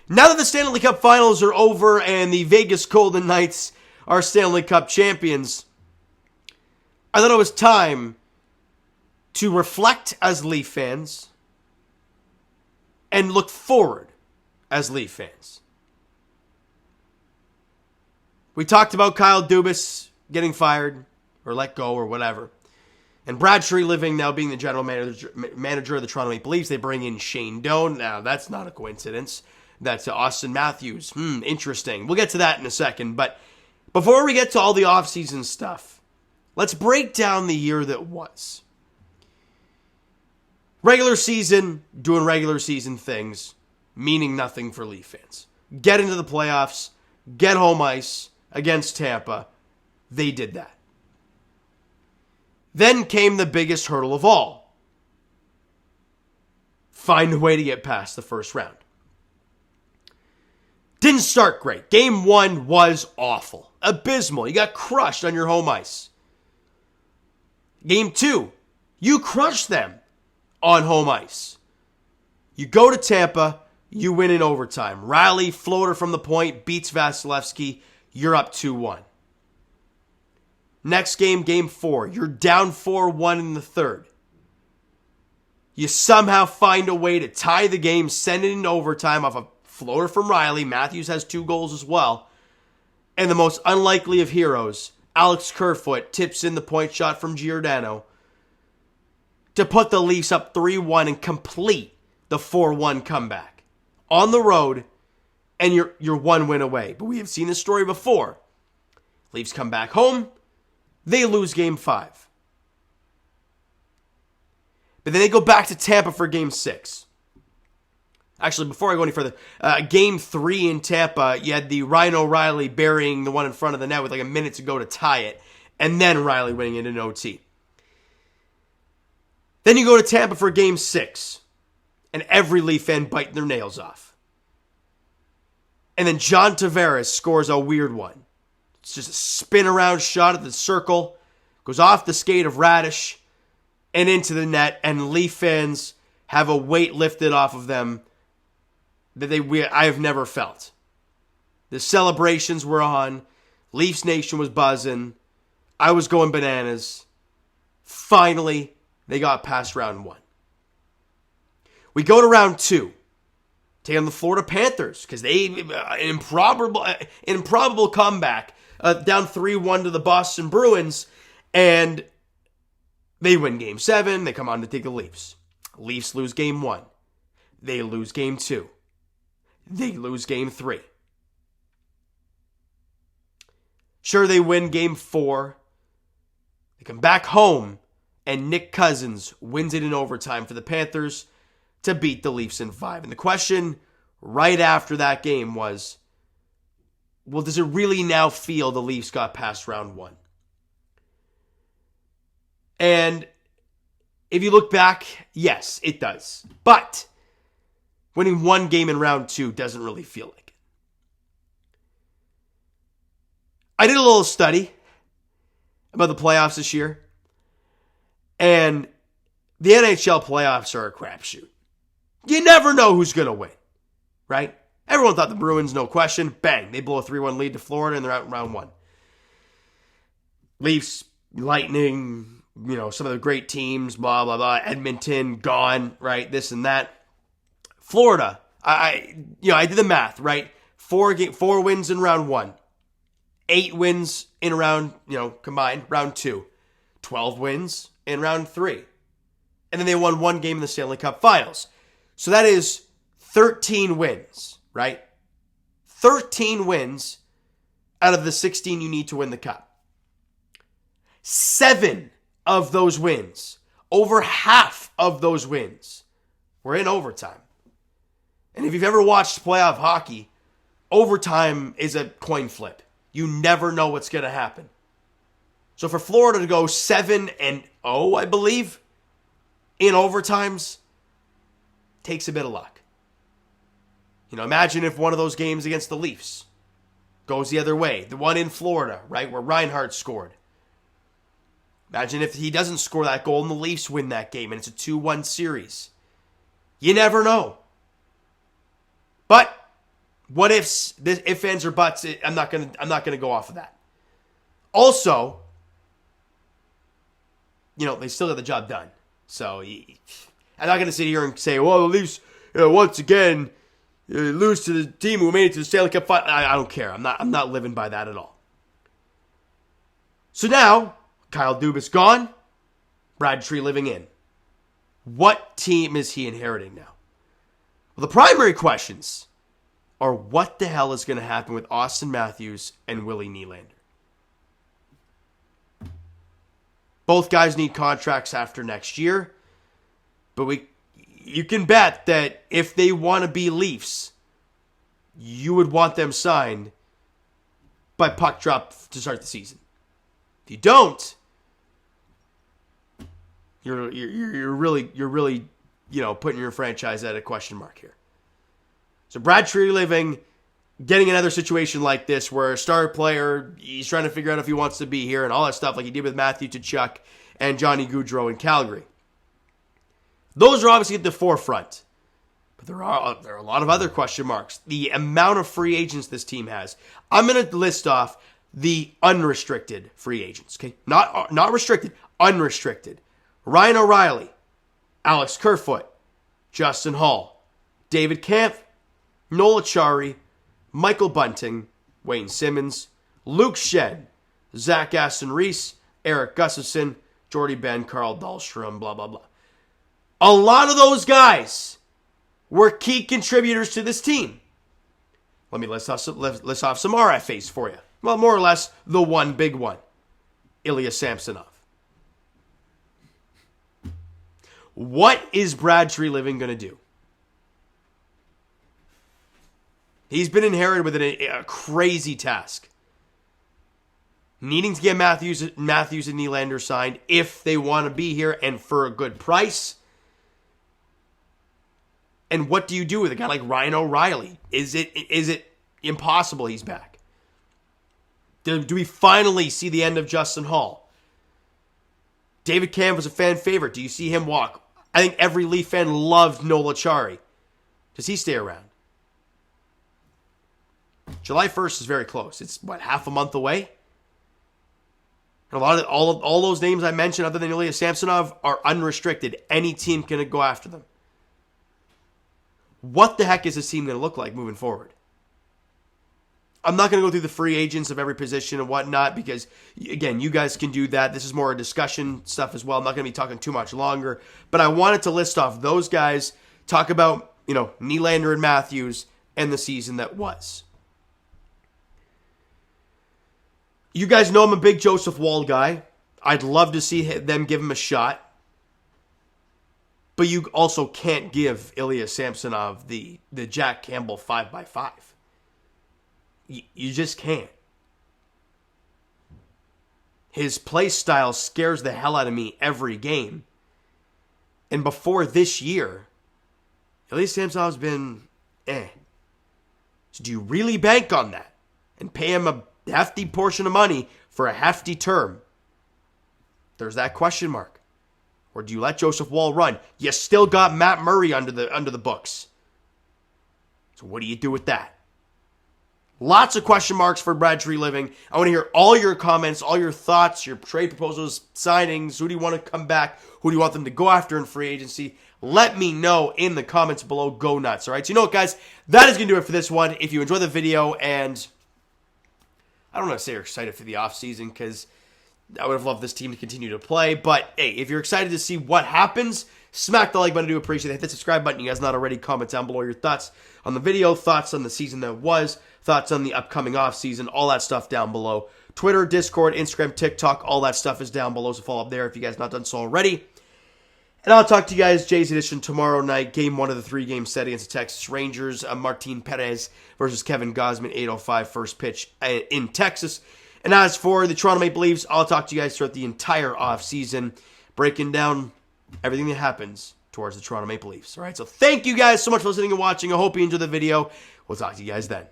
Now that the Stanley Cup Finals are over and the Vegas Golden Knights are Stanley Cup champions, I thought it was time to reflect as Leaf fans and look forward as Leaf fans. We talked about Kyle Dubas getting fired or let go or whatever. And Brad Treliving now being the general manager of the Toronto Maple Leafs. They bring in Shane Doan. Now, that's not a coincidence. That's Austin Matthews. Interesting. We'll get to that in a second. But before we get to all the offseason stuff, let's break down the year that was. Regular season, doing regular season things, meaning nothing for Leaf fans. Get into the playoffs, get home ice against Tampa. They did that. Then came the biggest hurdle of all. Find a way to get past the first round. Didn't start great. Game 1 was awful. Abysmal. You got crushed on your home ice. Game 2, you crushed them on home ice. You go to Tampa, you win in overtime. Riley, floater from the point, beats Vasilevsky. You're up 2-1. Next game, game 4. You're down 4-1 in the third. You somehow find a way to tie the game, send it into overtime off a floater from Riley. Matthews has 2 goals as well. And the most unlikely of heroes, Alex Kerfoot, tips in the point shot from Giordano to put the Leafs up 3-1 and complete the 4-1 comeback. On the road, and you're 1 win away. But we have seen this story before. Leafs come back home, they lose game 5. But then they go back to Tampa for game 6. Actually, before I go any further, game 3 in Tampa, you had the Ryan O'Reilly burying the one in front of the net with like a minute to go to tie it, and then Riley winning it in OT. Then you go to Tampa for game 6, and every Leaf fan biting their nails off. And then John Tavares scores a weird one. It's just a spin around shot at the circle, goes off the skate of Radish and into the net, and Leaf fans have a weight lifted off of them that I have never felt. The celebrations were on. Leafs Nation was buzzing. I was going bananas. Finally, they got past round 1. We go to round 2. Take on the Florida Panthers because they an improbable comeback down 3-1 to the Boston Bruins, and they win game 7. They come on to take the Leafs. Leafs lose game 1. They lose game 2. They lose game 3. Sure, they win game 4. They come back home, and Nick Cousins wins it in overtime for the Panthers to beat the Leafs in 5. And the question right after that game was, well, does it really now feel the Leafs got past round 1? And if you look back, yes, it does. But winning 1 game in round 2 doesn't really feel like it. I did a little study about the playoffs this year. And the NHL playoffs are a crapshoot. You never know who's going to win, right? Everyone thought the Bruins, no question. Bang, they blow a 3-1 lead to Florida and they're out in round 1. Leafs, Lightning, some of the great teams, blah, blah, blah. Edmonton, gone, right? This and that. Florida, I did the math, right? 4 wins in round 1. 8 wins in round, combined, round 2. 12 wins in round 3. And then they won 1 game in the Stanley Cup Finals. So that is 13 wins, right? 13 wins out of the 16 you need to win the Cup. 7 of those wins, over half of those wins, were in overtime. And if you've ever watched playoff hockey, overtime is a coin flip. You never know what's going to happen. So for Florida to go 7-0, I believe, in overtimes, takes a bit of luck. Imagine if one of those games against the Leafs goes the other way. The one in Florida, right, where Reinhart scored. Imagine if he doesn't score that goal and the Leafs win that game and it's a 2-1 series. You never know. But What ifs, this if ands or buts? I'm not gonna go off of that. Also, they still got the job done. So I'm not gonna sit here and say, well, the Leafs once again lose to the team who made it to the Stanley Cup final. I don't care. I'm not living by that at all. So now Kyle Dubas gone, Brad Treliving in. What team is he inheriting now? Well, the primary questions are what the hell is going to happen with Austin Matthews and Willie Nylander. Both guys need contracts after next year, but you can bet that if they want to be Leafs, you would want them signed by puck drop to start the season. If you don't, you're really putting your franchise at a question mark here. So Brad Treliving getting another situation like this where a star player, he's trying to figure out if he wants to be here and all that stuff like he did with Matthew Tkachuk and Johnny Gaudreau in Calgary. Those are obviously at the forefront. But there are a lot of other question marks. The amount of free agents this team has. I'm going to list off the unrestricted free agents. Okay, not restricted, unrestricted. Ryan O'Reilly, Alex Kerfoot, Justin Hall, David Kampf, Noel Acciari, Michael Bunting, Wayne Simmons, Luke Shen, Zach Aston-Reese, Eric Gustafsson, Jordy Ben, Carl Dahlstrom, blah, blah, blah. A lot of those guys were key contributors to this team. Let me list off some RFAs for you. Well, more or less, the one big one. Ilya Samsonov. What is Brad Treliving going to do? He's been inherited with a crazy task. Needing to get Matthews and Nylander signed if they want to be here and for a good price. And what do you do with a guy like Ryan O'Reilly? Is it impossible he's back? Do we finally see the end of Justin Hall? David Kampf was a fan favorite. Do you see him walk? I think every Leaf fan loved Noel Acciari. Does he stay around? July 1st is very close. It's, half a month away? And all those names I mentioned, other than Ilya Samsonov, are unrestricted. Any team can go after them. What the heck is this team going to look like moving forward? I'm not going to go through the free agents of every position and whatnot because, again, you guys can do that. This is more a discussion stuff as well. I'm not going to be talking too much longer. But I wanted to list off those guys, talk about, Nylander and Matthews and the season that was. You guys know I'm a big Joseph Woll guy. I'd love to see them give him a shot. But you also can't give Ilya Samsonov the Jack Campbell 5x5. You just can't. His play style scares the hell out of me every game. And before this year, Ilya Samsonov's been So do you really bank on that and pay him a hefty portion of money for a hefty term? There's that question mark. Or do you let Joseph Woll run? You still got Matt Murray under the books. So what do you do with that? Lots of question marks for Brad Treliving. I want to hear all your comments, all your thoughts, your trade proposals, signings. Who do you want to come back? Who do you want them to go after in free agency? Let me know in the comments below. Go nuts, all right? So you know what, guys? That is going to do it for this one. If you enjoy the video, and I don't want to say you're excited for the offseason because I would have loved this team to continue to play. But, hey, if you're excited to see what happens, smack the like button. I do appreciate it. Hit the subscribe button. You guys not already, comment down below your thoughts on the video, thoughts on the season that was, thoughts on the upcoming offseason, all that stuff down below. Twitter, Discord, Instagram, TikTok, all that stuff is down below, so follow up there if you guys not done so already. And I'll talk to you guys, Jay's Edition, tomorrow night. Game 1 of the 3-game set against the Texas Rangers. Martin Perez versus Kevin Gausman, 8:05 first pitch in Texas. And as for the Toronto Maple Leafs, I'll talk to you guys throughout the entire offseason, breaking down everything that happens towards the Toronto Maple Leafs. All right, so thank you guys so much for listening and watching. I hope you enjoyed the video. We'll talk to you guys then.